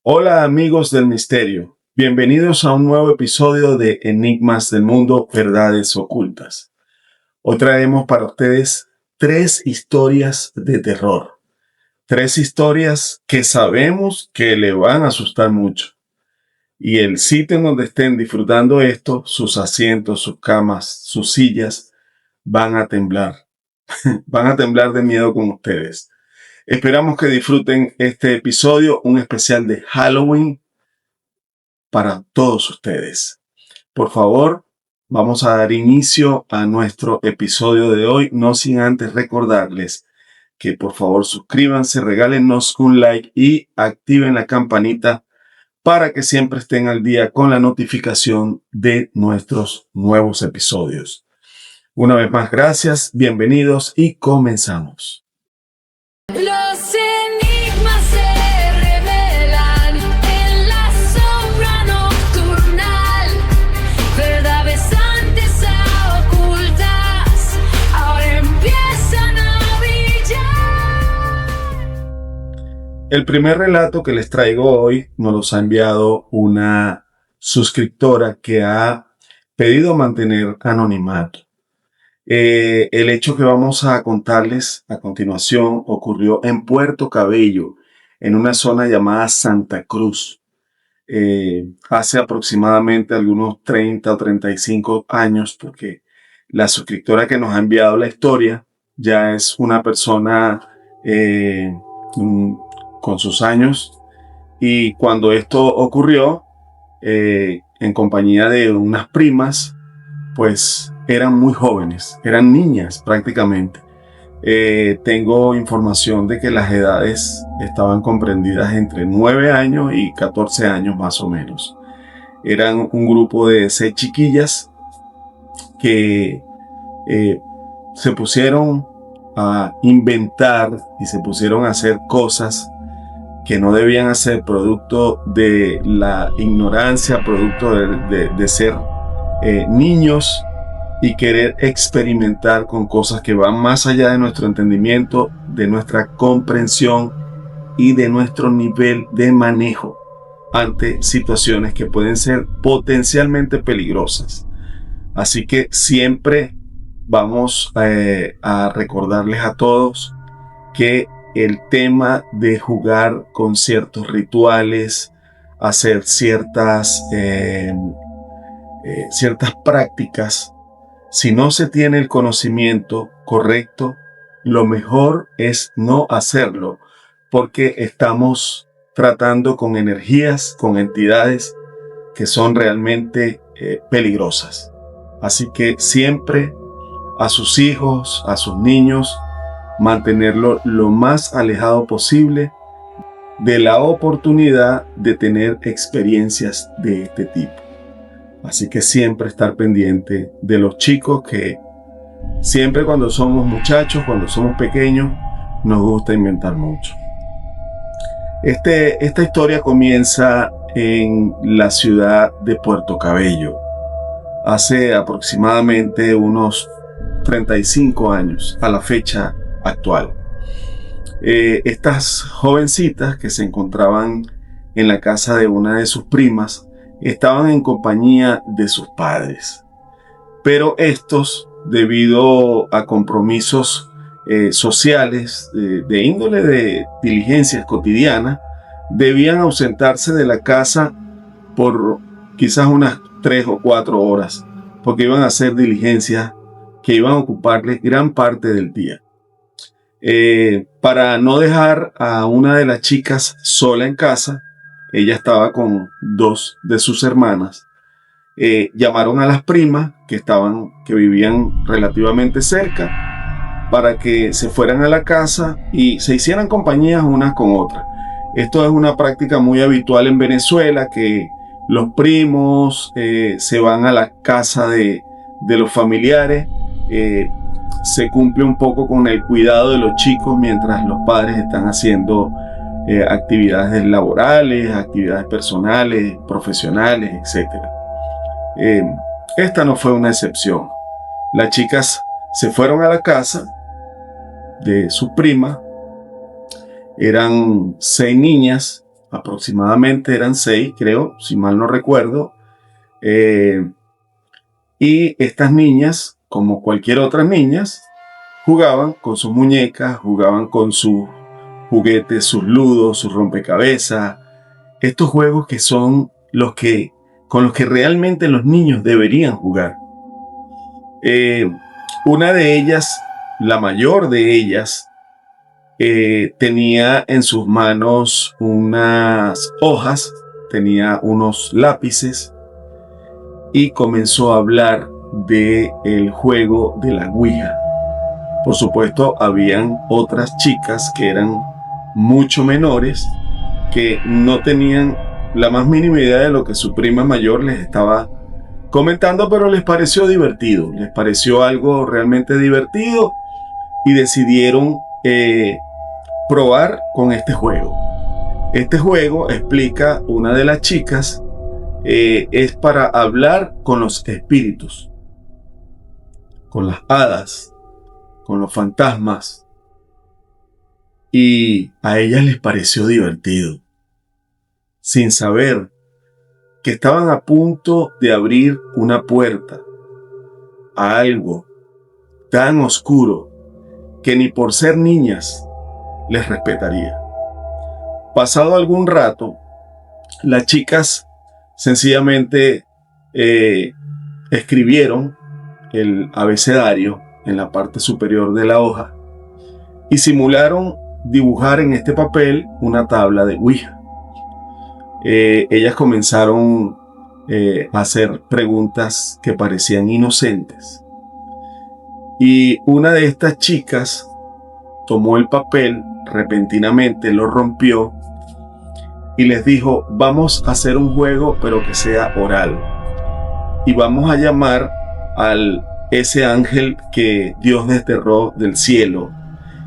Hola amigos del misterio, bienvenidos a un nuevo episodio de Enigmas del Mundo, Verdades Ocultas. Hoy traemos para ustedes 3 historias de terror, 3 historias que sabemos que le van a asustar mucho. Y el sitio en donde estén disfrutando esto, sus asientos, sus camas, sus sillas, van a temblar, van a temblar de miedo con ustedes. Esperamos que disfruten este episodio, un especial de Halloween para todos ustedes. Por favor, vamos a dar inicio a nuestro episodio de hoy, no sin antes recordarles que por favor suscríbanse, regálenos un like y activen la campanita para que siempre estén al día con la notificación de nuestros nuevos episodios. Una vez más, gracias, bienvenidos y comenzamos. Los enigmas se revelan en la sombra nocturnal, verdades antes ocultas, ahora empiezan a brillar. El primer relato que les traigo hoy nos los ha enviado una suscriptora que ha pedido mantener anonimato. El hecho que vamos a contarles a continuación ocurrió en Puerto Cabello, en una zona llamada Santa Cruz. Hace aproximadamente algunos 30 o 35 años, porque la suscriptora que nos ha enviado la historia ya es una persona con sus años, y cuando esto ocurrió, en compañía de unas primas, pues eran muy jóvenes, eran niñas prácticamente. Tengo información de que las edades estaban comprendidas entre 9 años y 14 años más o menos. Eran un grupo de 6 chiquillas que se pusieron a inventar y se pusieron a hacer cosas que no debían hacer, producto de la ignorancia, producto de ser niños y querer experimentar con cosas que van más allá de nuestro entendimiento, de nuestra comprensión y de nuestro nivel de manejo ante situaciones que pueden ser potencialmente peligrosas. Así que siempre vamos a recordarles a todos que el tema de jugar con ciertos rituales, hacer ciertas prácticas, si no se tiene el conocimiento correcto, lo mejor es no hacerlo, porque estamos tratando con energías, con entidades que son realmente peligrosas. Así que siempre a sus hijos, a sus niños, mantenerlo lo más alejado posible de la oportunidad de tener experiencias de este tipo. Así que siempre estar pendiente de los chicos, que siempre cuando somos muchachos, cuando somos pequeños, nos gusta inventar mucho. Esta historia comienza en la ciudad de Puerto Cabello, hace aproximadamente unos 35 años a la fecha actual. Estas jovencitas que se encontraban en la casa de una de sus primas estaban en compañía de sus padres, pero estos, debido a compromisos sociales de índole de diligencias cotidianas, debían ausentarse de la casa por quizás unas 3 o 4 horas, porque iban a hacer diligencias que iban a ocuparles gran parte del día. Para no dejar a una de las chicas sola en casa, ella estaba con 2 de sus hermanas, llamaron a las primas que vivían relativamente cerca, para que se fueran a la casa y se hicieran compañías unas con otras. Esto es una práctica muy habitual en Venezuela, que los primos se van a la casa de los familiares. Se cumple un poco con el cuidado de los chicos mientras los padres están haciendo actividades laborales, actividades personales, profesionales, etc. Esta no fue una excepción. Las chicas se fueron a la casa de su prima. Eran 6 niñas aproximadamente eran 6, creo, si mal no recuerdo. Y estas niñas, como cualquier otras niñas, jugaban con sus muñecas, jugaban con sus juguetes, sus ludos, sus rompecabezas. Estos juegos que son con los que realmente los niños deberían jugar. Una de ellas, la mayor de ellas, tenía en sus manos unas hojas, tenía unos lápices y comenzó a hablar del juego de la Ouija. Por supuesto, habían otras chicas que eran mucho menores, que no tenían la más mínima idea de lo que su prima mayor les estaba comentando, pero les pareció divertido, les pareció algo realmente divertido y decidieron probar con este juego. Este juego, explica una de las chicas, es para hablar con los espíritus, con las hadas, con los fantasmas, y a ellas les pareció divertido, sin saber que estaban a punto de abrir una puerta a algo tan oscuro que ni por ser niñas les respetaría. Pasado algún rato, las chicas sencillamente escribieron el abecedario en la parte superior de la hoja y simularon dibujar en este papel una tabla de Ouija. Ellas comenzaron a hacer preguntas que parecían inocentes, y una de estas chicas tomó el papel, repentinamente lo rompió y les dijo: vamos a hacer un juego, pero que sea oral, y vamos a llamar ese ángel que Dios desterró del cielo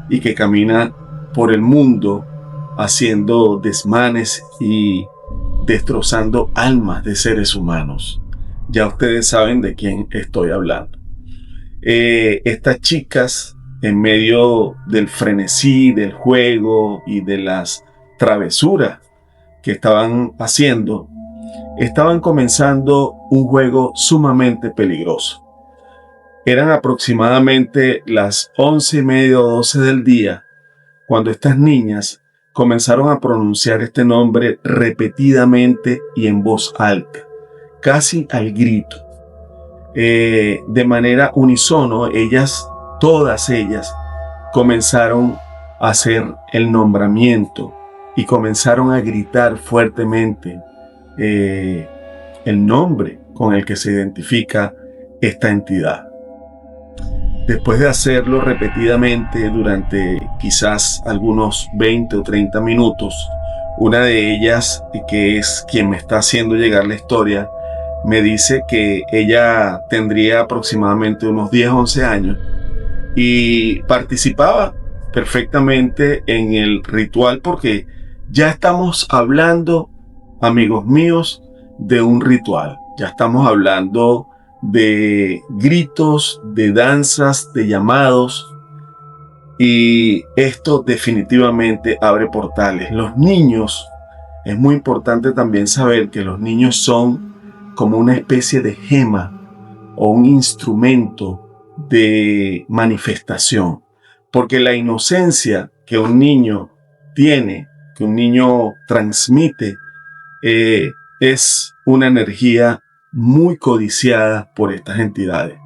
y que camina por el mundo haciendo desmanes y destrozando almas de seres humanos. Ya ustedes saben de quién estoy hablando. Estas chicas, en medio del frenesí, del juego y de las travesuras que estaban haciendo, estaban comenzando un juego sumamente peligroso. Eran aproximadamente las 11:30 o 12 del día cuando estas niñas comenzaron a pronunciar este nombre repetidamente y en voz alta, casi al grito. De manera unísono, todas ellas, comenzaron a hacer el nombramiento y comenzaron a gritar fuertemente el nombre con el que se identifica esta entidad. Después de hacerlo repetidamente durante quizás algunos 20 o 30 minutos, una de ellas, que es quien me está haciendo llegar la historia, me dice que ella tendría aproximadamente unos 10 o 11 años y participaba perfectamente en el ritual, porque ya estamos hablando, amigos míos, de un ritual. Ya estamos hablando de gritos, de danzas, de llamados, y esto definitivamente abre portales. Los niños, es muy importante también saber que los niños son como una especie de gema o un instrumento de manifestación, porque la inocencia que un niño tiene, que un niño transmite, es una energía muy codiciada por estas entidades,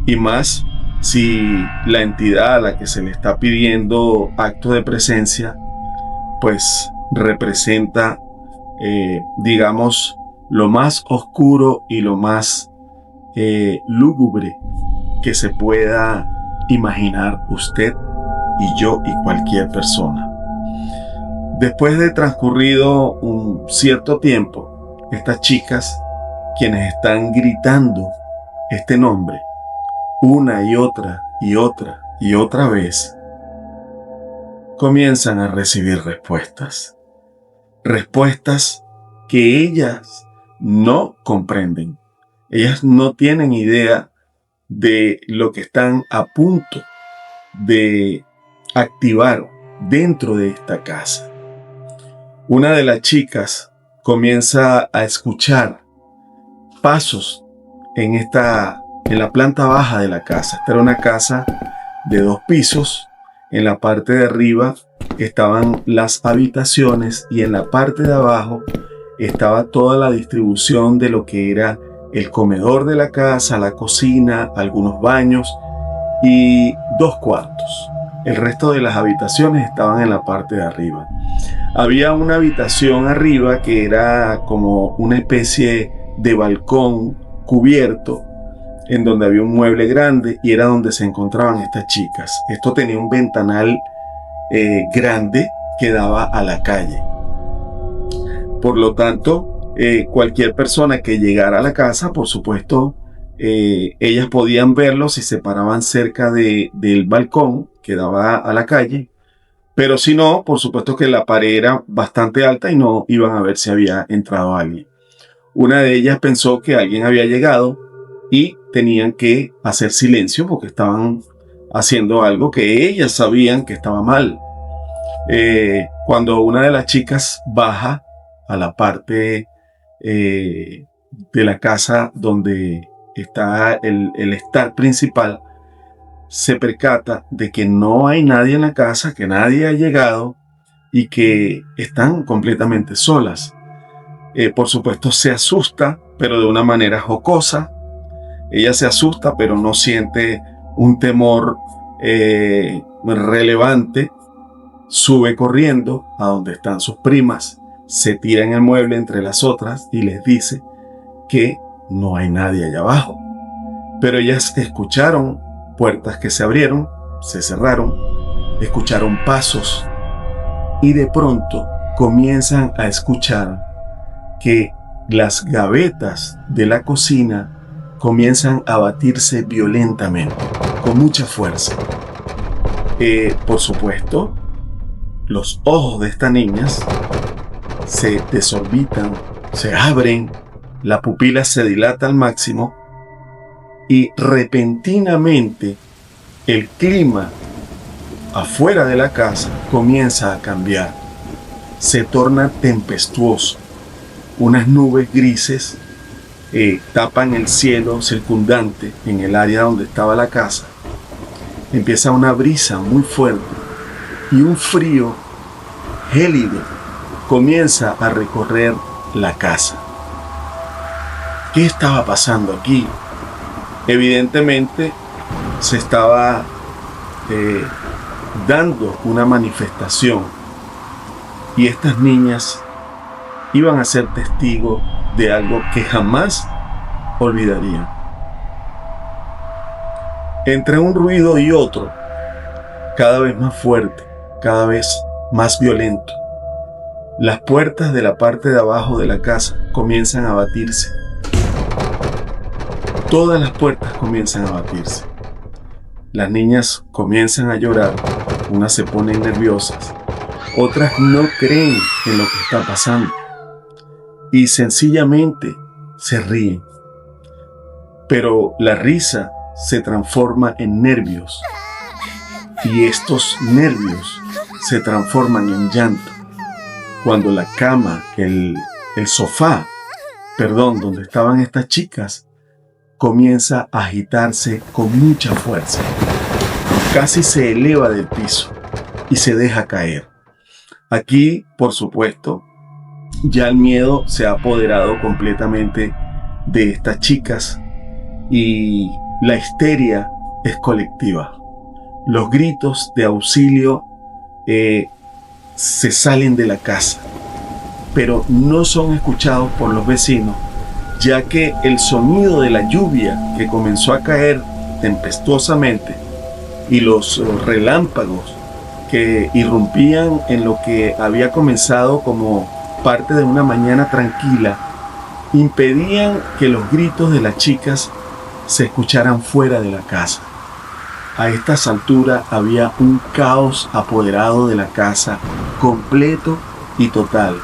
y más si la entidad a la que se le está pidiendo acto de presencia pues representa digamos lo más oscuro y lo más lúgubre que se pueda imaginar usted y yo y cualquier persona. Después de transcurrido un cierto tiempo, estas chicas, quienes están gritando este nombre una y otra y otra y otra vez, comienzan a recibir respuestas que ellas no comprenden. Ellas no tienen idea de lo que están a punto de activar dentro de esta casa. Una de las chicas comienza a escuchar pasos en la planta baja de la casa. Esta era una casa de 2 pisos. En la parte de arriba estaban las habitaciones y en la parte de abajo estaba toda la distribución de lo que era el comedor de la casa, la cocina, algunos baños y 2 cuartos. El resto de las habitaciones estaban en la parte de arriba. Había una habitación arriba que era como una especie de balcón cubierto, en donde había un mueble grande y era donde se encontraban estas chicas. Esto tenía un ventanal grande que daba a la calle. Por lo tanto, cualquier persona que llegara a la casa, por supuesto, ellas podían verlo si se paraban cerca del balcón que daba a la calle, pero si no, por supuesto que la pared era bastante alta y no iban a ver si había entrado alguien. Una de ellas pensó que alguien había llegado y tenían que hacer silencio porque estaban haciendo algo que ellas sabían que estaba mal. Cuando una de las chicas baja a la parte de la casa donde está el estar principal, se percata de que no hay nadie en la casa, que nadie ha llegado y que están completamente solas. Por supuesto se asusta, pero de una manera jocosa. Ella se asusta, pero no siente un temor relevante. Sube corriendo a donde están sus primas, se tira en el mueble entre las otras y les dice que no hay nadie allá abajo. Pero ellas escucharon puertas que se abrieron, se cerraron, escucharon pasos y de pronto comienzan a escuchar que las gavetas de la cocina comienzan a batirse violentamente, con mucha fuerza. Por supuesto, los ojos de estas niñas se desorbitan, se abren, la pupila se dilata al máximo y repentinamente el clima afuera de la casa comienza a cambiar. Se torna tempestuoso. Unas nubes grises tapan el cielo circundante en el área donde estaba la casa. Empieza una brisa muy fuerte y un frío gélido comienza a recorrer la casa. ¿Qué estaba pasando aquí? Evidentemente se estaba dando una manifestación y estas niñas iban a ser testigos de algo que jamás olvidarían. Entre un ruido y otro, cada vez más fuerte, cada vez más violento, las puertas de la parte de abajo de la casa comienzan a batirse. Todas las puertas comienzan a batirse. Las niñas comienzan a llorar, unas se ponen nerviosas, otras no creen en lo que está pasando y sencillamente se ríen. Pero la risa se transforma en nervios y estos nervios se transforman en llanto. Cuando la cama, el sofá, donde estaban estas chicas, comienza a agitarse con mucha fuerza. Casi se eleva del piso y se deja caer. Aquí, por supuesto, ya el miedo se ha apoderado completamente de estas chicas y la histeria es colectiva. Los gritos de auxilio se salen de la casa, pero no son escuchados por los vecinos, ya que el sonido de la lluvia que comenzó a caer tempestuosamente y los relámpagos que irrumpían en lo que había comenzado como parte de una mañana tranquila, impedían que los gritos de las chicas se escucharan fuera de la casa. A estas alturas había un caos apoderado de la casa, completo y total.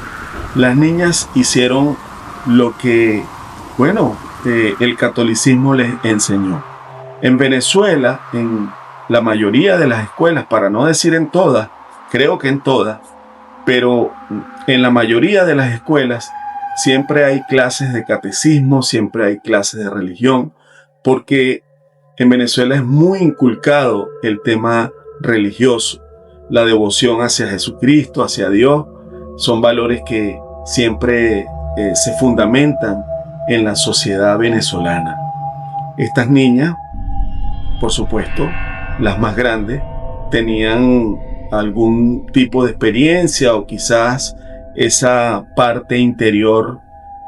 Las niñas hicieron lo que, el catolicismo les enseñó. En Venezuela, en la mayoría de las escuelas, para no decir en todas, creo que en todas, pero en la mayoría de las escuelas siempre hay clases de catecismo, siempre hay clases de religión, porque en Venezuela es muy inculcado el tema religioso, la devoción hacia Jesucristo, hacia Dios. Son valores que siempre se fundamentan en la sociedad venezolana. Estas niñas, por supuesto, las más grandes, tenían algún tipo de experiencia o quizás esa parte interior,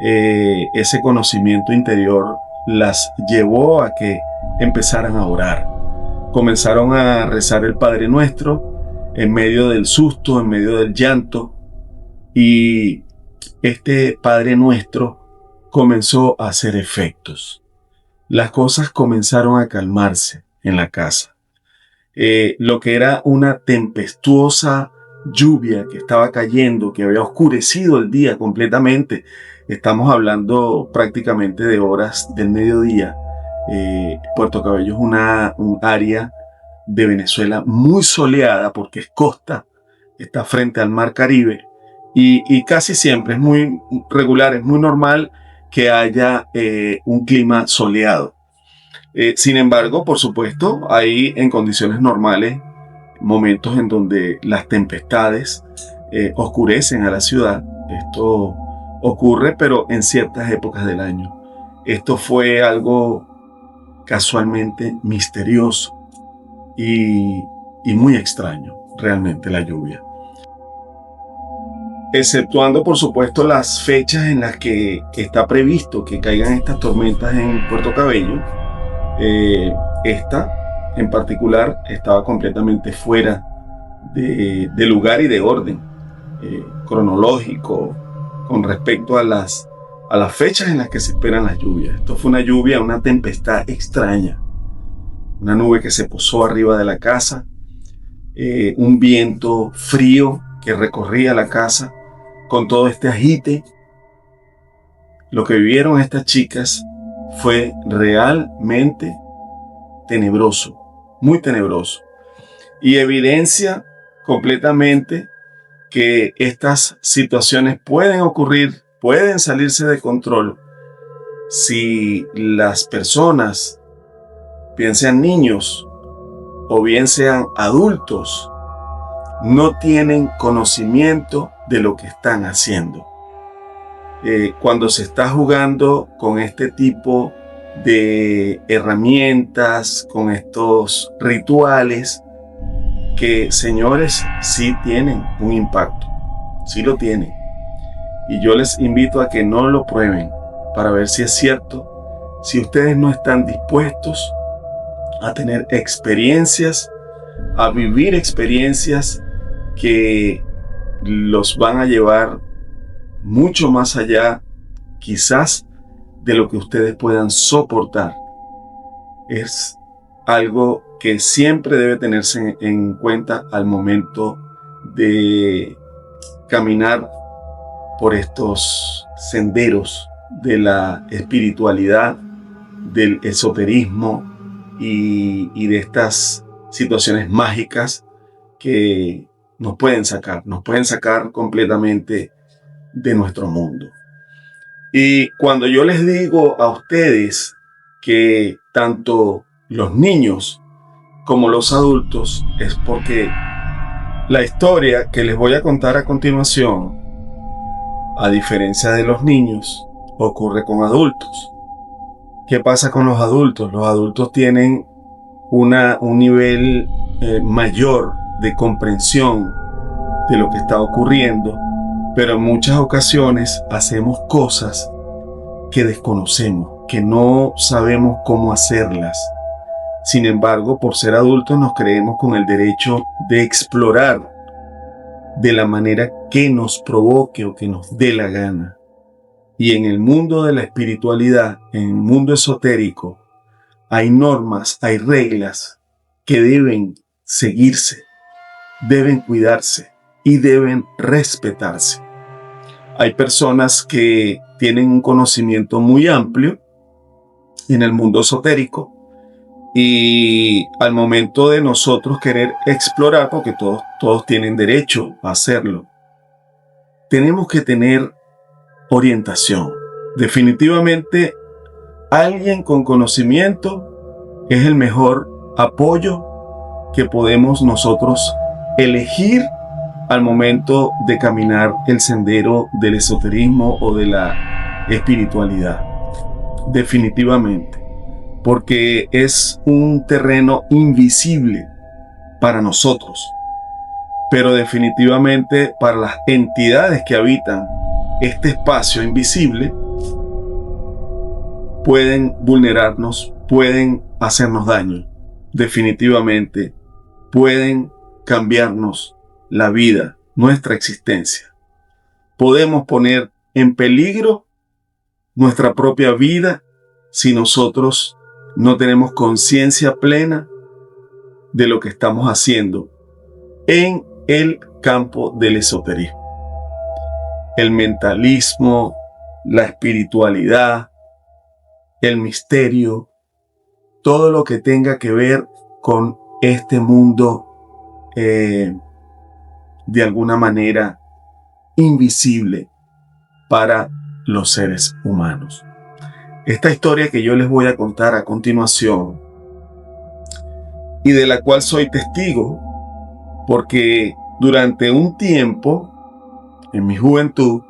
ese conocimiento interior las llevó a que empezaran a orar. Comenzaron a rezar el Padre Nuestro en medio del susto, en medio del llanto, y este Padre Nuestro comenzó a hacer efectos. Las cosas comenzaron a calmarse en la casa. Lo que era una tempestuosa lluvia que estaba cayendo, que había oscurecido el día completamente. Estamos hablando prácticamente de horas del mediodía. Puerto Cabello es un área de Venezuela muy soleada porque es costa, está frente al Mar Caribe y casi siempre es muy regular, es muy normal que haya un clima soleado. Sin embargo, por supuesto, hay en condiciones normales momentos en donde las tempestades oscurecen a la ciudad. Esto ocurre, pero en ciertas épocas del año. Esto fue algo casualmente misterioso y muy extraño, realmente, la lluvia. Exceptuando, por supuesto, las fechas en las que está previsto que caigan estas tormentas en Puerto Cabello. Esta en particular estaba completamente fuera de lugar y de orden cronológico con respecto a las fechas en las que se esperan las lluvias. Esto fue una lluvia, una tempestad extraña, una nube que se posó arriba de la casa, un viento frío que recorría la casa con todo este agite. Lo que vivieron estas chicas fue realmente tenebroso, muy tenebroso, y evidencia completamente que estas situaciones pueden ocurrir, pueden salirse de control si las personas, bien sean niños o bien sean adultos, no tienen conocimiento de lo que están haciendo. Cuando se está jugando con este tipo de herramientas, con estos rituales, que, señores, sí tienen un impacto, sí lo tienen. Y yo les invito a que no lo prueben para ver si es cierto, si ustedes no están dispuestos a tener experiencias, a vivir experiencias que los van a llevar mucho más allá, quizás, de lo que ustedes puedan soportar. Es algo que siempre debe tenerse en cuenta al momento de caminar por estos senderos de la espiritualidad, del esoterismo y de estas situaciones mágicas que nos pueden sacar completamente de nuestro mundo. Y cuando yo les digo a ustedes que tanto los niños como los adultos, es porque la historia que les voy a contar a continuación, a diferencia de los niños, ocurre con adultos. ¿Qué pasa con los adultos? Los adultos tienen un nivel mayor de comprensión de lo que está ocurriendo, pero en muchas ocasiones hacemos cosas que desconocemos, que no sabemos cómo hacerlas. Sin embargo, por ser adultos nos creemos con el derecho de explorar de la manera que nos provoque o que nos dé la gana. Y en el mundo de la espiritualidad, en el mundo esotérico, hay normas, hay reglas que deben seguirse, deben cuidarse y deben respetarse. Hay personas que tienen un conocimiento muy amplio en el mundo esotérico y al momento de nosotros querer explorar, porque todos tienen derecho a hacerlo, tenemos que tener orientación. Definitivamente, alguien con conocimiento es el mejor apoyo que podemos nosotros elegir al momento de caminar el sendero del esoterismo o de la espiritualidad. Definitivamente, porque es un terreno invisible para nosotros, pero definitivamente para las entidades que habitan este espacio invisible pueden vulnerarnos, pueden hacernos daño, definitivamente pueden cambiarnos la vida, nuestra existencia. Podemos poner en peligro nuestra propia vida si nosotros no tenemos conciencia plena de lo que estamos haciendo en el campo del esoterismo. El mentalismo, la espiritualidad, el misterio, todo lo que tenga que ver con este mundo de alguna manera invisible para los seres humanos. Esta historia que yo les voy a contar a continuación y de la cual soy testigo, porque durante un tiempo en mi juventud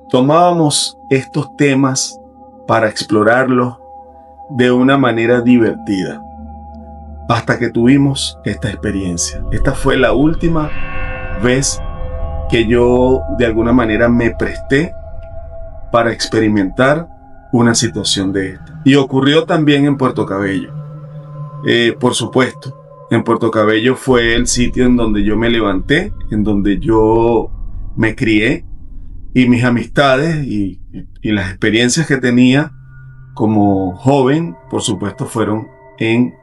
tomábamos estos temas para explorarlos de una manera divertida, hasta que tuvimos esta experiencia. Esta fue la última vez que yo de alguna manera me presté para experimentar una situación de esta. Y ocurrió también en Puerto Cabello. Por supuesto, en Puerto Cabello fue el sitio en donde yo me levanté, en donde yo me crié, y mis amistades y las experiencias que tenía como joven, por supuesto, fueron en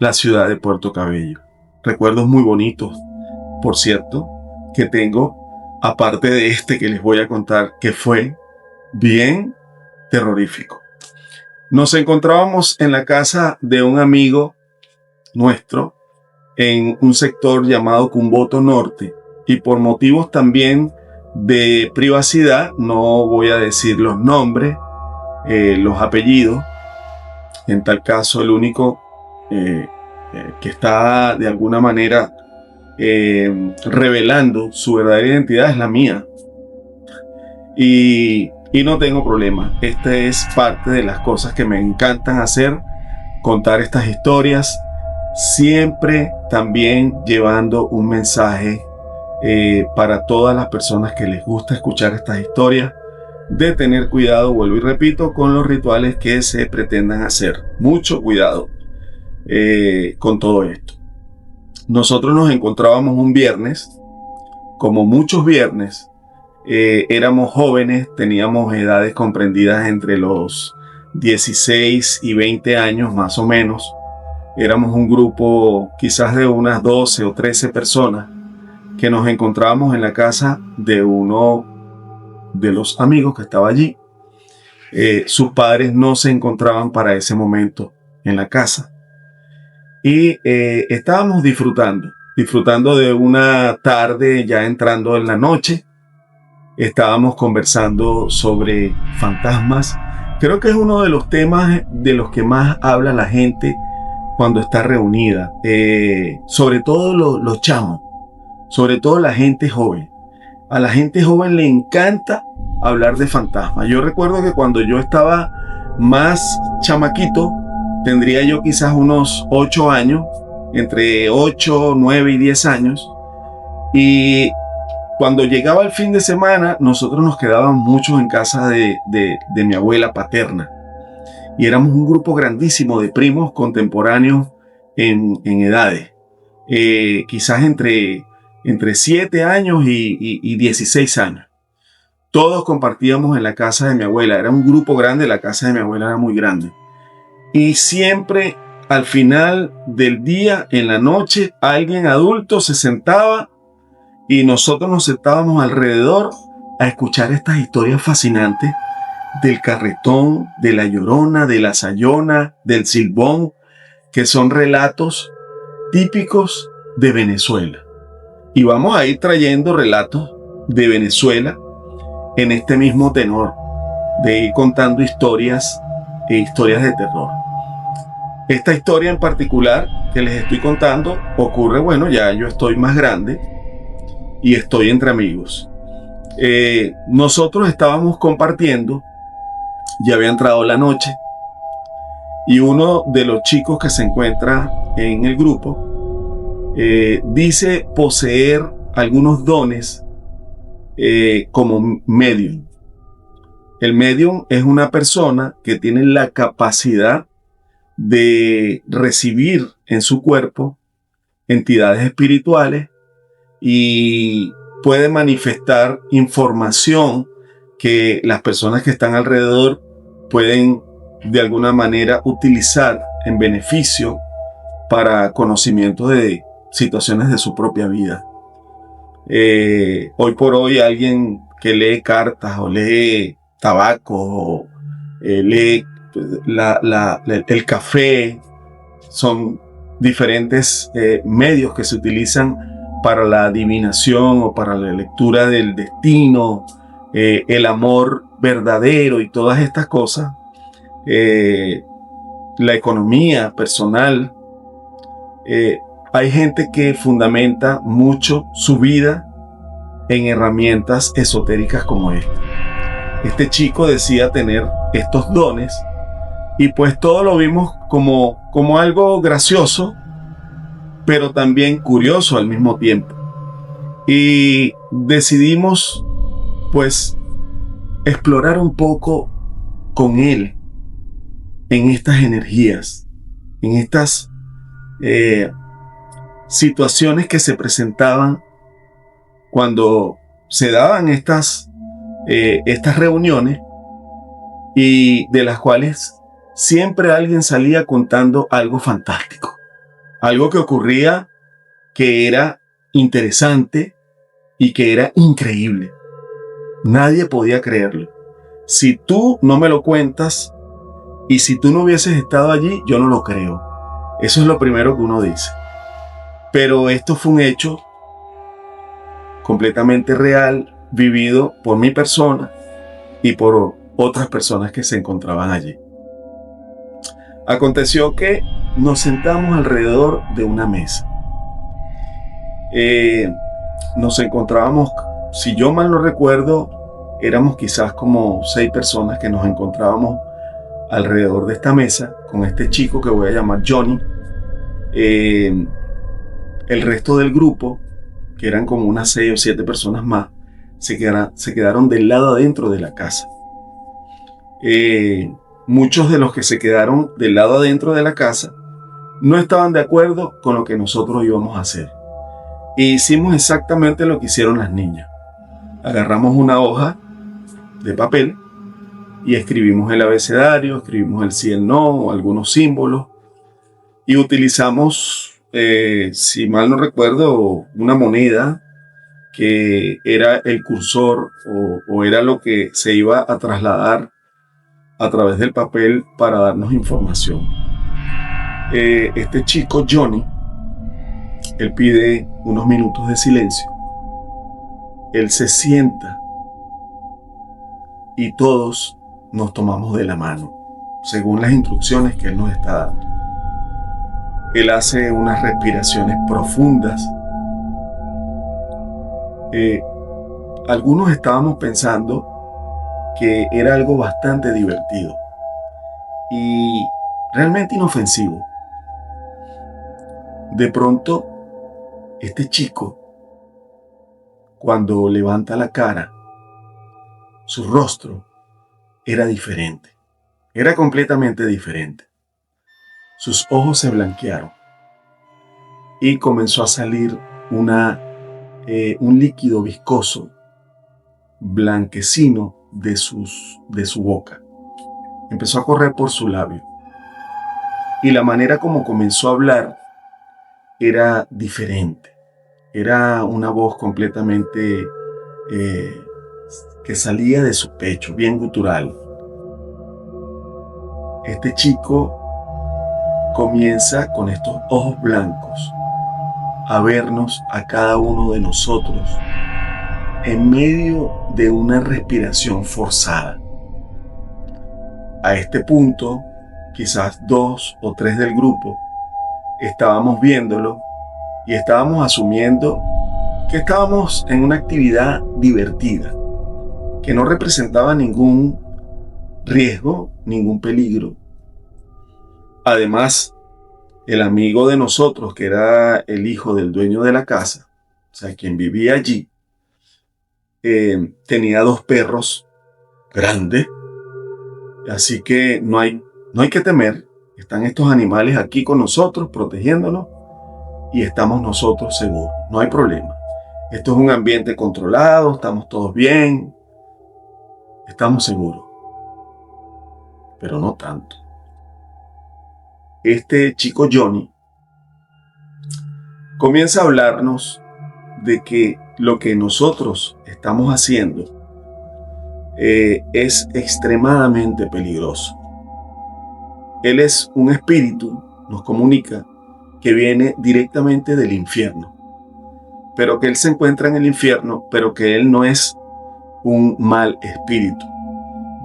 la ciudad de Puerto Cabello. Recuerdos muy bonitos, por cierto, que tengo, aparte de este que les voy a contar, que fue bien terrorífico. Nos encontrábamos en la casa de un amigo nuestro en un sector llamado Cumboto Norte, y por motivos también de privacidad no voy a decir los nombres, los apellidos. En tal caso, el único que está de alguna manera revelando su verdadera identidad es la mía, y no tengo problema. Esta es parte de las cosas que me encantan hacer, contar estas historias, siempre también llevando un mensaje para todas las personas que les gusta escuchar estas historias, de tener cuidado, vuelvo y repito, con los rituales que se pretendan hacer. Mucho cuidado con todo esto. Nosotros nos encontrábamos un viernes, como muchos viernes, éramos jóvenes, teníamos edades comprendidas entre los 16 y 20 años más o menos. Éramos un grupo quizás de unas 12 o 13 personas que nos encontrábamos en la casa de uno de los amigos que estaba allí. Sus padres no se encontraban para ese momento en la casa. Y estábamos disfrutando de una tarde ya entrando en la noche. Estábamos conversando sobre fantasmas. Creo que es uno de los temas de los que más habla la gente cuando está reunida. Sobre todo los chamos, sobre todo la gente joven. A la gente joven le encanta hablar de fantasmas. Yo recuerdo que cuando yo estaba más chamaquito, tendría yo quizás unos 8 años, entre 8, 9 y 10 años. Y cuando llegaba el fin de semana, nosotros nos quedábamos muchos en casa de mi abuela paterna. Y éramos un grupo grandísimo de primos contemporáneos en edades. Quizás entre 7 años y 16 años. Todos compartíamos en la casa de mi abuela. Era un grupo grande, la casa de mi abuela era muy grande. Y siempre al final del día, en la noche, alguien adulto se sentaba y nosotros nos sentábamos alrededor a escuchar estas historias fascinantes del carretón, de la llorona, de la sayona, del silbón, que son relatos típicos de Venezuela. Y vamos a ir trayendo relatos de Venezuela en este mismo tenor, de ir contando historias e historias de terror. Esta historia en particular que les estoy contando ocurre, bueno, ya yo estoy más grande y estoy entre amigos. Nosotros estábamos compartiendo, ya había entrado la noche, y uno de los chicos que se encuentra en el grupo dice poseer algunos dones como medium. El medium es una persona que tiene la capacidad de recibir en su cuerpo entidades espirituales y puede manifestar información que las personas que están alrededor pueden de alguna manera utilizar en beneficio para conocimiento de situaciones de su propia vida. Hoy por hoy alguien que lee cartas o lee tabaco o lee el café, son diferentes medios que se utilizan para la adivinación o para la lectura del destino, el amor verdadero y todas estas cosas, la economía personal. Hay gente que fundamenta mucho su vida en herramientas esotéricas como esta. Este chico decía tener estos dones y pues todo lo vimos como algo gracioso, pero también curioso al mismo tiempo. Y decidimos pues explorar un poco con él en estas energías, en estas situaciones que se presentaban cuando se daban estas reuniones, y de las cuales siempre alguien salía contando algo fantástico, algo que ocurría que era interesante y que era increíble. Nadie podía creerlo. Si tú no me lo cuentas y si tú no hubieses estado allí, yo no lo creo. Eso es lo primero que uno dice. Pero esto fue un hecho completamente real, vivido por mi persona y por otras personas que se encontraban allí. Aconteció que nos sentamos alrededor de una mesa. Nos encontrábamos, si yo mal no recuerdo, éramos quizás como 6 personas que nos encontrábamos alrededor de esta mesa con este chico que voy a llamar Johnny. El resto del grupo, que eran como unas 6 o 7 personas más, se quedaron del lado adentro de la casa. Muchos de los que se quedaron del lado adentro de la casa no estaban de acuerdo con lo que nosotros íbamos a hacer. E hicimos exactamente lo que hicieron las niñas. Agarramos una hoja de papel y escribimos el abecedario, escribimos el sí, el no, o algunos símbolos, y utilizamos, si mal no recuerdo, una moneda que era el cursor o era lo que se iba a trasladar a través del papel para darnos información. Este chico Johnny, él pide unos minutos de silencio. Él se sienta y todos nos tomamos de la mano, según las instrucciones que él nos está dando. Él hace unas respiraciones profundas. Algunos estábamos pensando que era algo bastante divertido y realmente inofensivo. De pronto, este chico, cuando levanta la cara, su rostro era diferente, era completamente diferente. Sus ojos se blanquearon y comenzó a salir un líquido viscoso, blanquecino de su boca. Empezó a correr por su labio y la manera como comenzó a hablar era diferente. Era una voz completamente que salía de su pecho, bien gutural. Este chico comienza con estos ojos blancos a vernos a cada uno de nosotros en medio de una respiración forzada. A este punto, quizás 2 o 3 del grupo estábamos viéndolo y estábamos asumiendo que estábamos en una actividad divertida, que no representaba ningún riesgo, ningún peligro. Además, el amigo de nosotros, que era el hijo del dueño de la casa, o sea, quien vivía allí, tenía 2 perros grandes, así que no hay que temer. Están estos animales aquí con nosotros, protegiéndonos, y estamos nosotros seguros, no hay problema. Esto es un ambiente controlado, estamos todos bien, estamos seguros, pero no tanto. Este chico Johnny comienza a hablarnos de que lo que nosotros estamos haciendo es extremadamente peligroso. Él es un espíritu, nos comunica, que viene directamente del infierno, pero que él se encuentra en el infierno, pero que él no es un mal espíritu.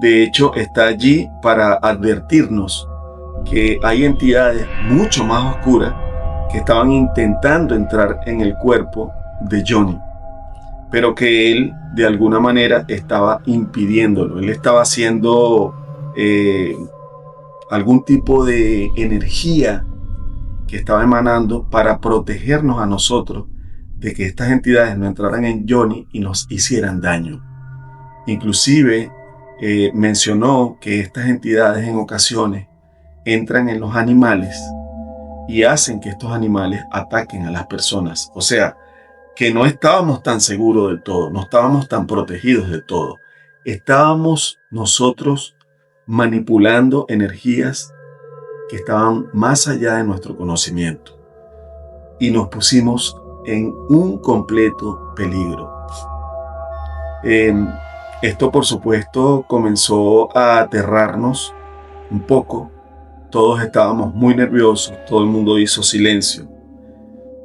De hecho, está allí para advertirnos que hay entidades mucho más oscuras que estaban intentando entrar en el cuerpo de Johnny, pero que él de alguna manera estaba impidiéndolo. Él estaba haciendo algún tipo de energía que estaba emanando para protegernos a nosotros de que estas entidades no entraran en Johnny y nos hicieran daño. Inclusive mencionó que estas entidades en ocasiones entran en los animales y hacen que estos animales ataquen a las personas. O sea, que no estábamos tan seguros del todo, no estábamos tan protegidos del todo. Estábamos nosotros manipulando energías que estaban más allá de nuestro conocimiento y nos pusimos en un completo peligro. Esto, por supuesto, comenzó a aterrarnos un poco. Todos estábamos muy nerviosos, todo el mundo hizo silencio.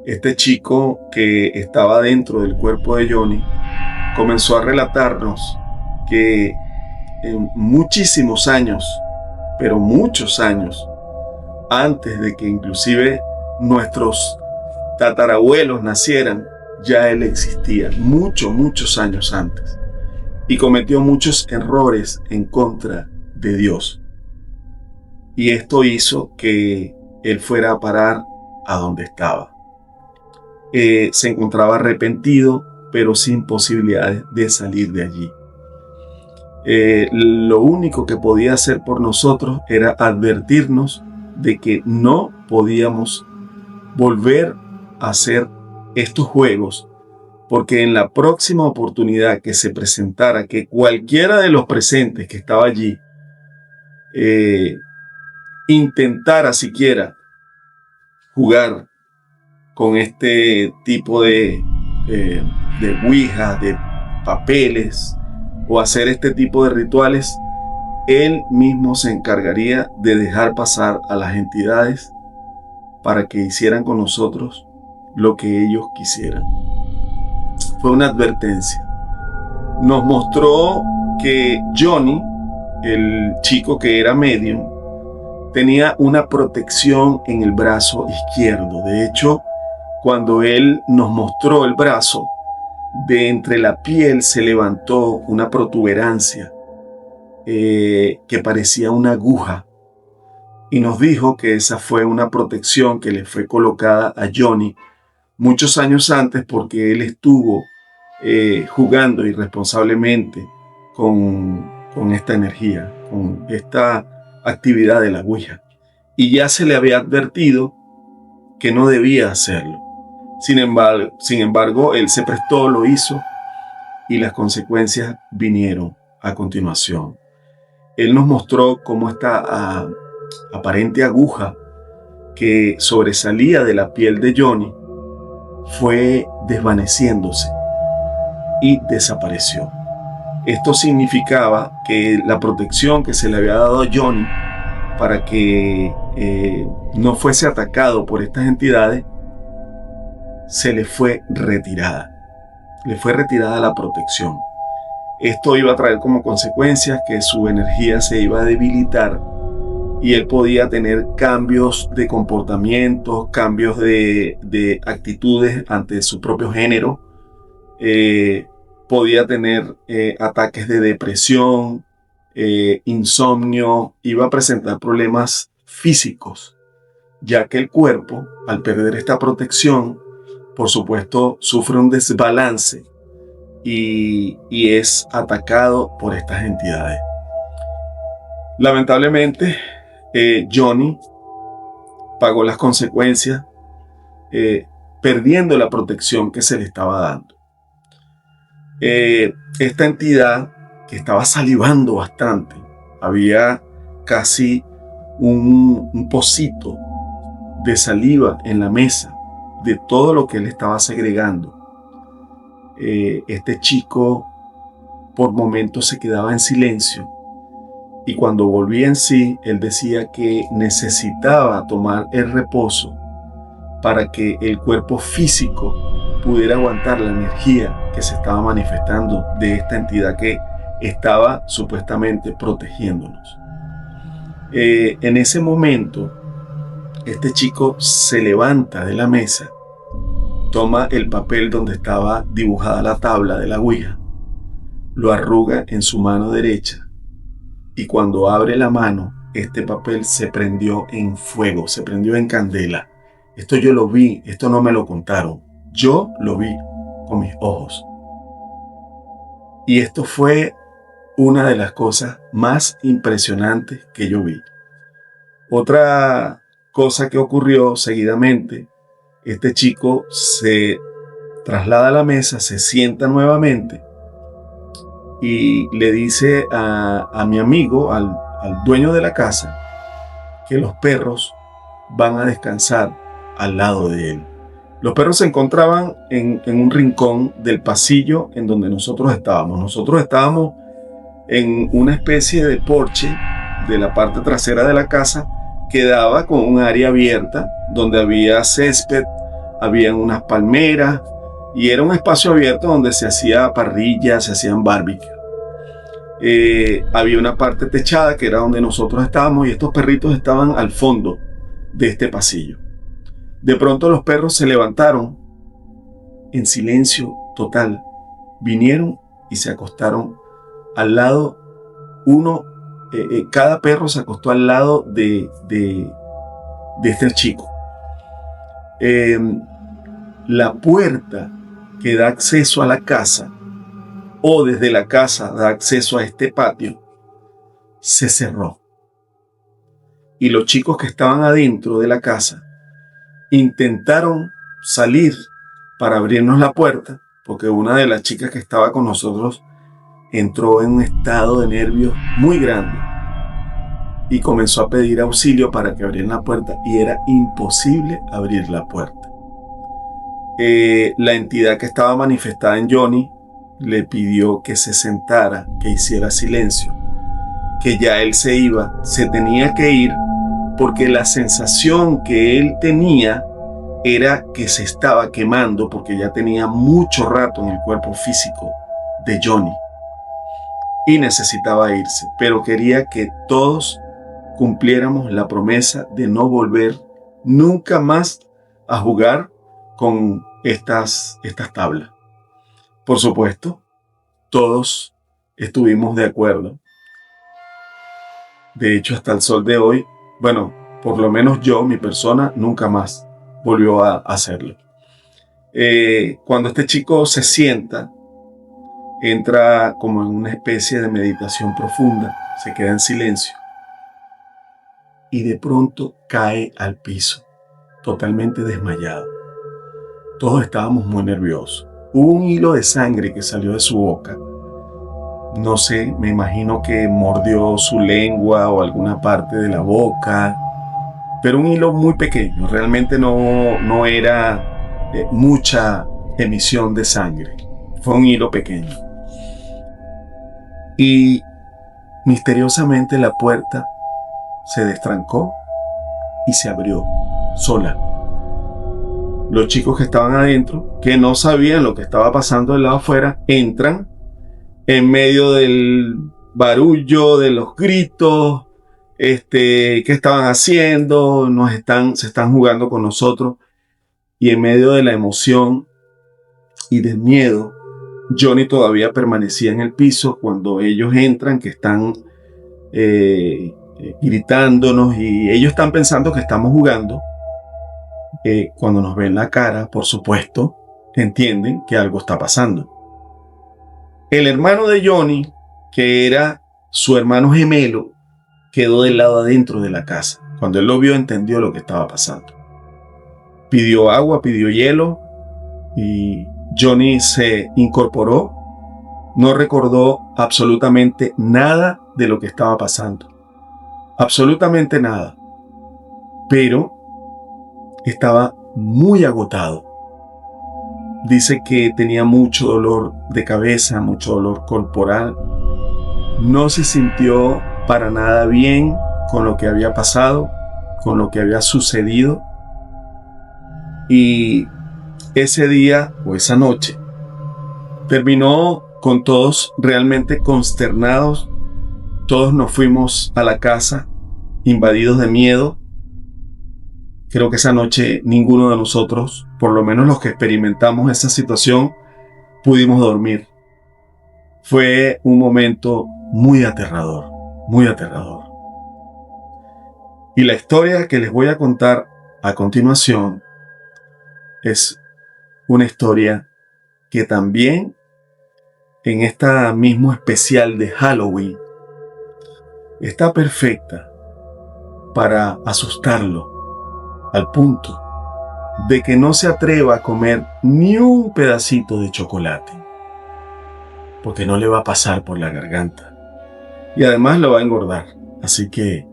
Este chico que estaba dentro del cuerpo de Johnny comenzó a relatarnos que en muchísimos años, pero muchos años, antes de que inclusive nuestros tatarabuelos nacieran, ya él existía, muchos años antes, y cometió muchos errores en contra de Dios. Y esto hizo que él fuera a parar a donde estaba. Se encontraba arrepentido, pero sin posibilidades de salir de allí. Lo único que podía hacer por nosotros era advertirnos de que no podíamos volver a hacer estos juegos, porque en la próxima oportunidad que se presentara, que cualquiera de los presentes que estaba allí intentara siquiera jugar con este tipo de ouija, de papeles, o hacer este tipo de rituales, él mismo se encargaría de dejar pasar a las entidades para que hicieran con nosotros lo que ellos quisieran. Fue una advertencia. Nos mostró que Johnny, el chico que era medium, tenía una protección en el brazo izquierdo. De hecho, cuando él nos mostró el brazo, de entre la piel se levantó una protuberancia que parecía una aguja, y nos dijo que esa fue una protección que le fue colocada a Johnny muchos años antes, porque él estuvo jugando irresponsablemente con esta energía, con esta actividad de la ouija, y ya se le había advertido que no debía hacerlo. Sin embargo, él se prestó, lo hizo, y las consecuencias vinieron a continuación. Él nos mostró cómo esta aparente aguja que sobresalía de la piel de Johnny fue desvaneciéndose y desapareció. Esto significaba que la protección que se le había dado a Johnny para que no fuese atacado por estas entidades se le fue retirada. Le fue retirada la protección. Esto iba a traer como consecuencias que su energía se iba a debilitar y él podía tener cambios de comportamientos, cambios de actitudes ante su propio género. Podía tener ataques de depresión, insomnio, iba a presentar problemas físicos, ya que el cuerpo, al perder esta protección, por supuesto, sufre un desbalance y es atacado por estas entidades. Lamentablemente, Johnny pagó las consecuencias perdiendo la protección que se le estaba dando. Esta entidad, que estaba salivando bastante, había casi un pocito de saliva en la mesa de todo lo que él estaba segregando. Este chico por momentos se quedaba en silencio y cuando volvía en sí, él decía que necesitaba tomar el reposo para que el cuerpo físico pudiera aguantar la energía que se estaba manifestando de esta entidad que estaba supuestamente protegiéndonos. En ese momento, este chico se levanta de la mesa, toma el papel donde estaba dibujada la tabla de la Ouija, lo arruga en su mano derecha y cuando abre la mano, este papel se prendió en fuego, se prendió en candela. Esto yo lo vi, esto no me lo contaron. Yo lo vi con mis ojos. Y esto fue una de las cosas más impresionantes que yo vi. Otra cosa que ocurrió seguidamente, este chico se traslada a la mesa, se sienta nuevamente y le dice a mi amigo, al dueño de la casa, que los perros van a descansar al lado de él. Los perros se encontraban en un rincón del pasillo en donde nosotros estábamos. Nosotros estábamos en una especie de porche de la parte trasera de la casa que daba con un área abierta donde había césped, habían unas palmeras y era un espacio abierto donde se hacía parrilla, se hacían barbecue. Había una parte techada que era donde nosotros estábamos y estos perritos estaban al fondo de este pasillo. De pronto los perros se levantaron en silencio total, vinieron y se acostaron al lado, cada perro se acostó al lado de este chico. La puerta que da acceso a la casa o desde la casa da acceso a este patio se cerró y los chicos que estaban adentro de la casa intentaron salir para abrirnos la puerta porque una de las chicas que estaba con nosotros entró en un estado de nervios muy grande y comenzó a pedir auxilio para que abrieran la puerta y era imposible abrir la puerta. La entidad que estaba manifestada en Johnny le pidió que se sentara, que hiciera silencio, que ya él se tenía que ir porque la sensación que él tenía era que se estaba quemando porque ya tenía mucho rato en el cuerpo físico de Johnny y necesitaba irse, pero quería que todos cumpliéramos la promesa de no volver nunca más a jugar con estas tablas. Por supuesto, todos estuvimos de acuerdo. De hecho, hasta el sol de hoy, bueno, por lo menos yo, mi persona, nunca más volvió a hacerlo. Cuando este chico se sienta, entra como en una especie de meditación profunda, se queda en silencio y de pronto cae al piso, totalmente desmayado. Todos estábamos muy nerviosos. Hubo un hilo de sangre que salió de su boca. No sé, me imagino que mordió su lengua o alguna parte de la boca, pero un hilo muy pequeño, realmente no era mucha emisión de sangre, fue un hilo pequeño. Y misteriosamente la puerta se destrancó y se abrió sola. los chicos que estaban adentro, que no sabían lo que estaba pasando del lado afuera, entran en medio del barullo, de los gritos, qué estaban haciendo, se están jugando con nosotros, y en medio de la emoción y del miedo, Johnny todavía permanecía en el piso cuando ellos entran, que están gritándonos, y ellos están pensando que estamos jugando. Cuando nos ven la cara, por supuesto, entienden que algo está pasando. El hermano de Johnny, que era su hermano gemelo, quedó del lado adentro de la casa. Cuando él lo vio, entendió lo que estaba pasando. Pidió agua, pidió hielo, y Johnny se incorporó. No recordó absolutamente nada de lo que estaba pasando. Absolutamente nada. Pero estaba muy agotado. Dice que tenía mucho dolor de cabeza, mucho dolor corporal. No se sintió para nada bien con lo que había pasado, con lo que había sucedido. Y ese día o esa noche terminó con todos realmente consternados. Todos nos fuimos a la casa invadidos de miedo. Creo que esa noche ninguno de nosotros, por lo menos los que experimentamos esa situación, pudimos dormir. Fue un momento muy aterrador, muy aterrador. Y la historia que les voy a contar a continuación es una historia que también en esta mismo especial de Halloween está perfecta para asustarlo al punto de que no se atreva a comer ni un pedacito de chocolate, porque no le va a pasar por la garganta y además lo va a engordar. Así que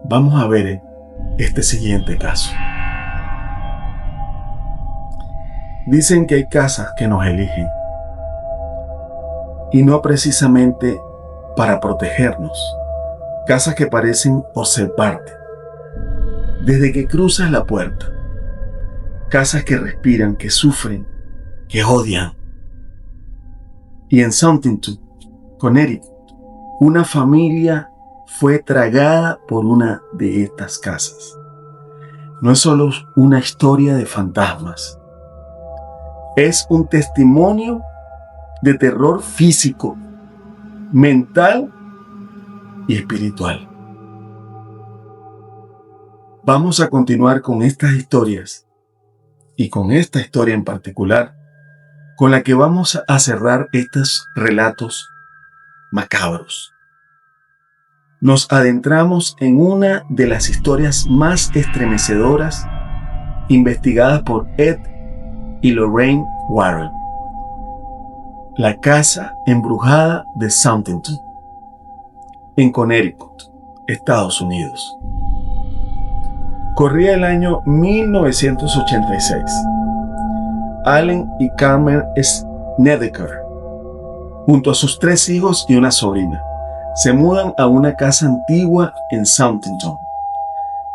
vamos a ver este siguiente caso. Dicen que hay casas que nos eligen, y no precisamente para protegernos, casas que parecen observarte desde que cruzas la puerta, casas que respiran, que sufren, que odian. Y en Huntington, Connecticut, una familia fue tragada por una de estas casas. No es solo una historia de fantasmas, es un testimonio de terror físico, mental y espiritual. Vamos a continuar con estas historias y con esta historia en particular, con la que vamos a cerrar estos relatos macabros. Nos adentramos en una de las historias más estremecedoras investigadas por Ed y Lorraine Warren. La casa embrujada de Huntington, en Connecticut, Estados Unidos. Corría el año 1986. Allen y Carmen Snedeker, junto a sus 3 hijos y una sobrina, se mudan a una casa antigua en Huntington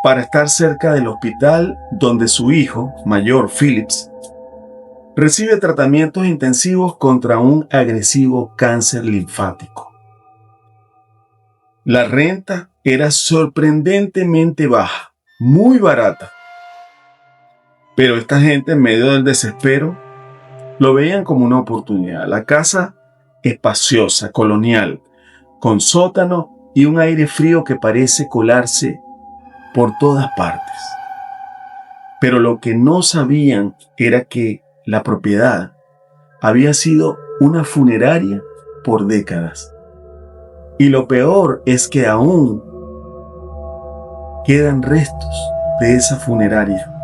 para estar cerca del hospital donde su hijo mayor, Phillips, recibe tratamientos intensivos contra un agresivo cáncer linfático. La renta era sorprendentemente baja, muy barata. Pero esta gente, en medio del desespero, lo veían como una oportunidad. La casa espaciosa, colonial, con sótano y un aire frío que parece colarse por todas partes. Pero lo que no sabían era que la propiedad había sido una funeraria por décadas. Y lo peor es que aún quedan restos de esa funeraria.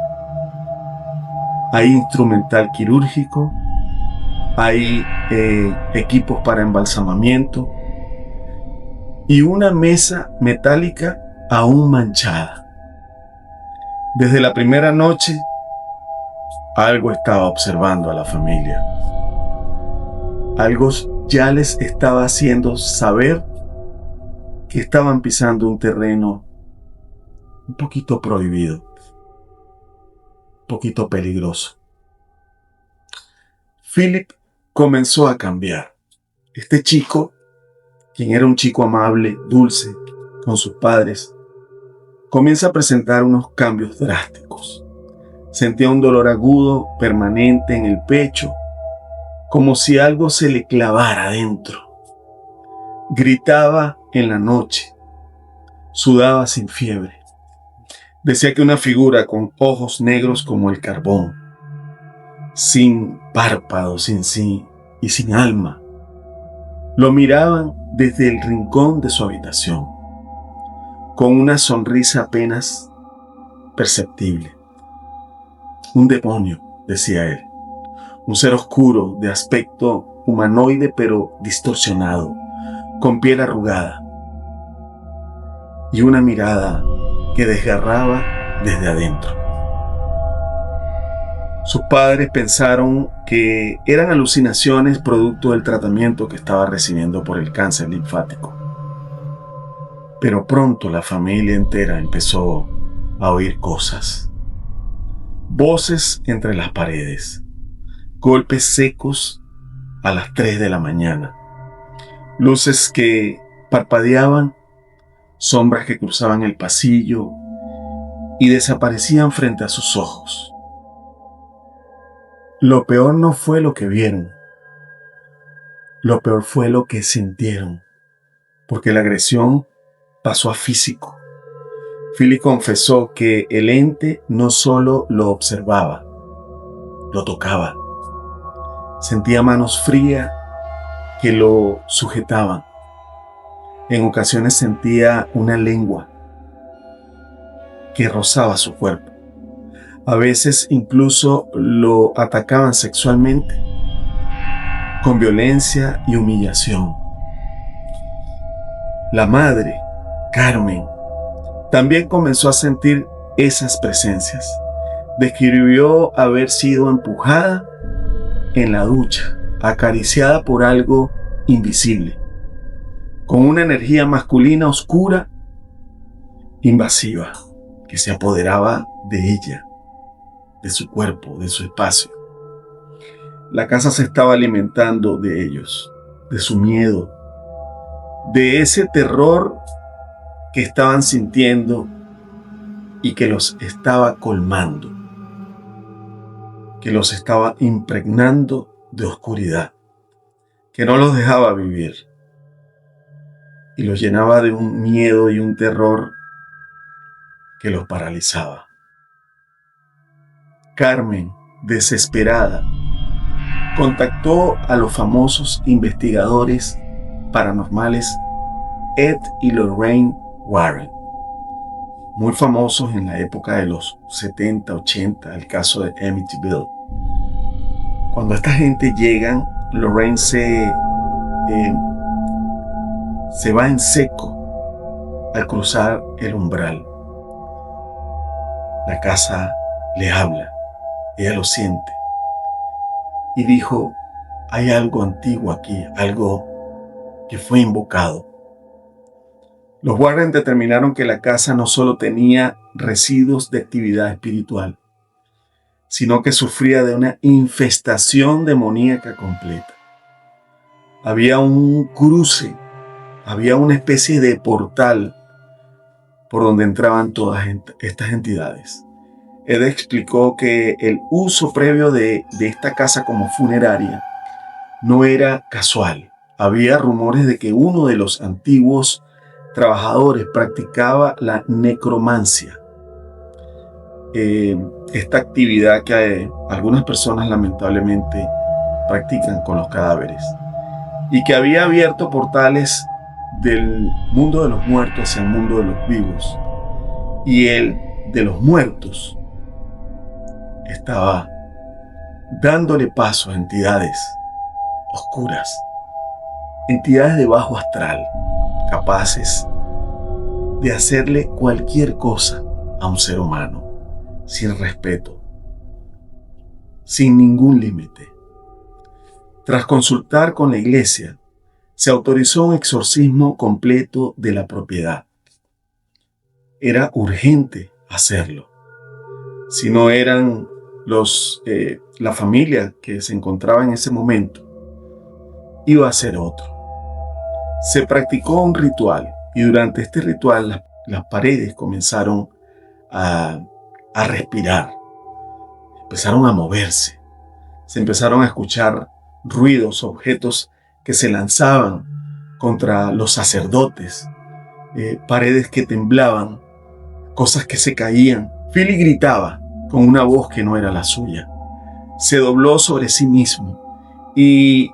Hay instrumental quirúrgico, hay equipos para embalsamamiento y una mesa metálica aún manchada. Desde la primera noche, algo estaba observando a la familia. Algo ya les estaba haciendo saber que estaban pisando un terreno un poquito prohibido. poquito peligroso. Philip comenzó a cambiar. Este chico, quien era un chico amable, dulce, con sus padres, comienza a presentar unos cambios drásticos. Sentía un dolor agudo, permanente en el pecho, como si algo se le clavara adentro. Gritaba en la noche, sudaba sin fiebre. Decía que una figura con ojos negros como el carbón, sin párpados, y sin alma, lo miraban desde el rincón de su habitación, con una sonrisa apenas perceptible. Un demonio, decía él, un ser oscuro de aspecto humanoide pero distorsionado, con piel arrugada y una mirada que desgarraba desde adentro. Sus padres pensaron que eran alucinaciones producto del tratamiento que estaba recibiendo por el cáncer linfático. Pero pronto la familia entera empezó a oír cosas. Voces entre las paredes, golpes secos a las 3 de la mañana, luces que parpadeaban, sombras que cruzaban el pasillo y desaparecían frente a sus ojos. Lo peor no fue lo que vieron, lo peor fue lo que sintieron, porque la agresión pasó a físico. Philip confesó que el ente no solo lo observaba, lo tocaba. Sentía manos frías que lo sujetaban. En ocasiones sentía una lengua que rozaba su cuerpo. A veces incluso lo atacaban sexualmente, con violencia y humillación. La madre, Carmen, también comenzó a sentir esas presencias. Describió haber sido empujada en la ducha, acariciada por algo invisible, con una energía masculina oscura, invasiva, que se apoderaba de ella, de su cuerpo, de su espacio. La casa se estaba alimentando de ellos, de su miedo, de ese terror que estaban sintiendo y que los estaba colmando, que los estaba impregnando de oscuridad, que no los dejaba vivir y los llenaba de un miedo y un terror que los paralizaba. Carmen, desesperada, contactó a los famosos investigadores paranormales Ed y Lorraine Warren, muy famosos en la época de los 70, 80, el caso de Amityville. Cuando esta gente llegan, Lorraine se va en seco al cruzar el umbral. La casa le habla, ella lo siente y dijo: hay algo antiguo aquí, algo que fue invocado. Los Warren determinaron que la casa no solo tenía residuos de actividad espiritual, sino que sufría de una infestación demoníaca completa. Había un cruce, había una especie de portal por donde entraban todas estas entidades. Ed explicó que el uso previo de esta casa como funeraria no era casual. Había rumores de que uno de los antiguos trabajadores practicaba la necromancia, esta actividad que algunas personas lamentablemente practican con los cadáveres, y que había abierto portales del mundo de los muertos hacia el mundo de los vivos, y el de los muertos estaba dándole paso a entidades oscuras, entidades de bajo astral, capaces de hacerle cualquier cosa a un ser humano, sin respeto, sin ningún límite. Tras consultar con la iglesia, se autorizó un exorcismo completo de la propiedad. Era urgente hacerlo. Si no eran la familia que se encontraba en ese momento iba a ser otro. Se practicó un ritual y durante este ritual las paredes comenzaron a respirar, empezaron a moverse, se empezaron a escuchar ruidos, objetos que se lanzaban contra los sacerdotes, paredes que temblaban, cosas que se caían. Philly gritaba con una voz que no era la suya. Se dobló sobre sí mismo y,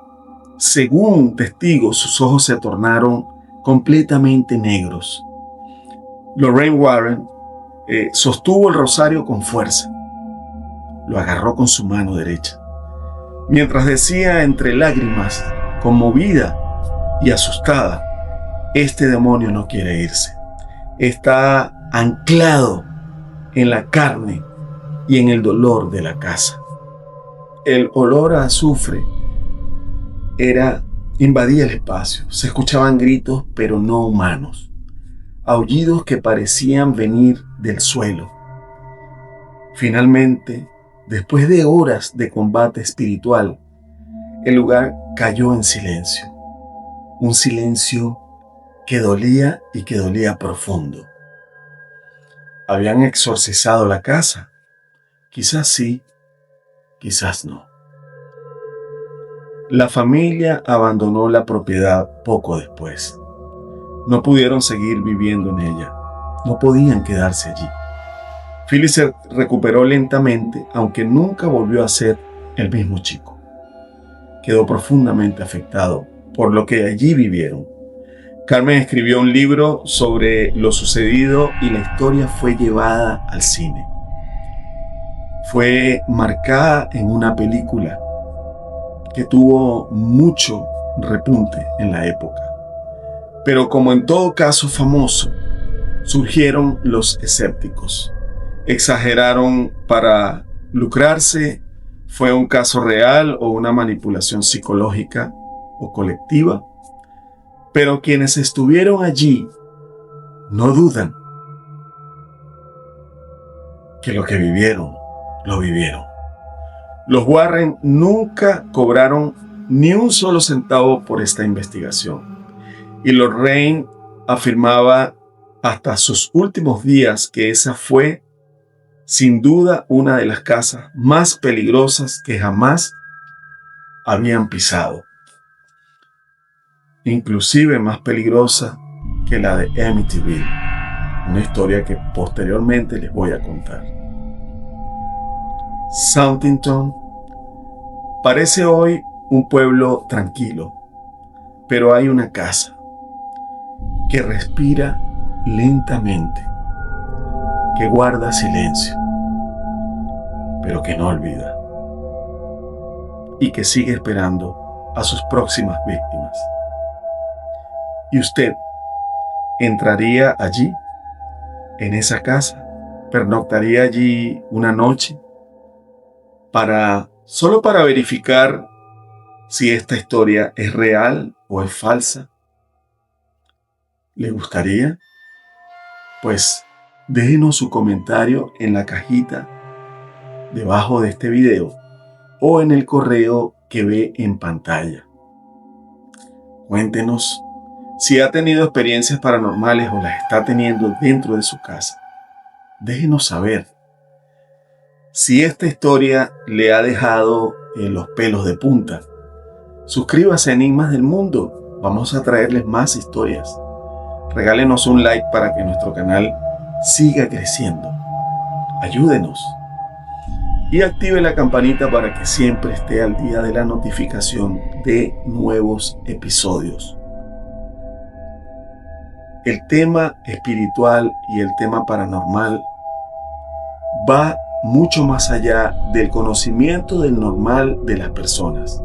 según testigos, sus ojos se tornaron completamente negros. Lorraine Warren sostuvo el rosario con fuerza. Lo agarró con su mano derecha, mientras decía entre lágrimas, conmovida y asustada: este demonio no quiere irse. Está anclado en la carne y en el dolor de la casa. El olor a azufre invadía el espacio. Se escuchaban gritos, pero no humanos. Aullidos que parecían venir del suelo. Finalmente, después de horas de combate espiritual, el lugar cayó en silencio. Un silencio que dolía y que dolía profundo. ¿Habían exorcizado la casa? Quizás sí, quizás no. La familia abandonó la propiedad poco después. No pudieron seguir viviendo en ella. No podían quedarse allí. Philly se recuperó lentamente, aunque nunca volvió a ser el mismo chico. Quedó profundamente afectado por lo que allí vivieron. Carmen escribió un libro sobre lo sucedido y la historia fue llevada al cine. Fue marcada en una película que tuvo mucho repunte en la época. Pero como en todo caso famoso, surgieron los escépticos. Exageraron para lucrarse. ¿Fue un caso real o una manipulación psicológica o colectiva? Pero quienes estuvieron allí no dudan que lo que vivieron, lo vivieron. Los Warren nunca cobraron ni un solo centavo por esta investigación. Y Lorraine afirmaba hasta sus últimos días que esa fue, sin duda, una de las casas más peligrosas que jamás habían pisado. Inclusive más peligrosa que la de Amityville, una historia que posteriormente les voy a contar. Southington parece hoy un pueblo tranquilo, pero hay una casa que respira lentamente, que guarda silencio, pero que no olvida, y que sigue esperando a sus próximas víctimas. ¿Y usted entraría allí, en esa casa? ¿Pernoctaría allí una noche solo para verificar si esta historia es real o es falsa? ¿Le gustaría? Pues déjenos su comentario en la cajita debajo de este video o en el correo que ve en pantalla. Cuéntenos si ha tenido experiencias paranormales o las está teniendo dentro de su casa. Déjenos saber. Si esta historia le ha dejado los pelos de punta, suscríbase a Enigmas del Mundo. Vamos a traerles más historias. Regálenos un like para que nuestro canal siga creciendo. Ayúdenos. Y active la campanita para que siempre esté al día de la notificación de nuevos episodios. El tema espiritual y el tema paranormal va mucho más allá del conocimiento del normal de las personas.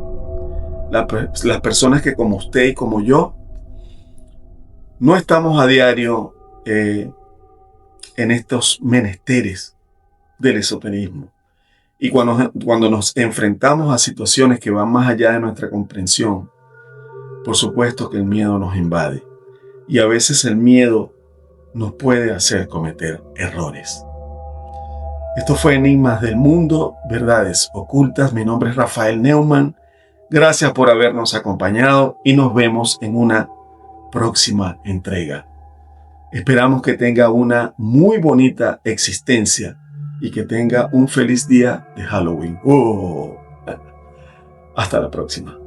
Las personas que, como usted y como yo, no estamos a diario en estos menesteres del esoterismo. Y cuando nos enfrentamos a situaciones que van más allá de nuestra comprensión, por supuesto que el miedo nos invade. Y a veces el miedo nos puede hacer cometer errores. Esto fue Enigmas del Mundo, Verdades Ocultas. Mi nombre es Rafael Neumann. Gracias por habernos acompañado y nos vemos en una próxima entrega. Esperamos que tenga una muy bonita existencia y que tenga un feliz día de Halloween. Hasta la próxima.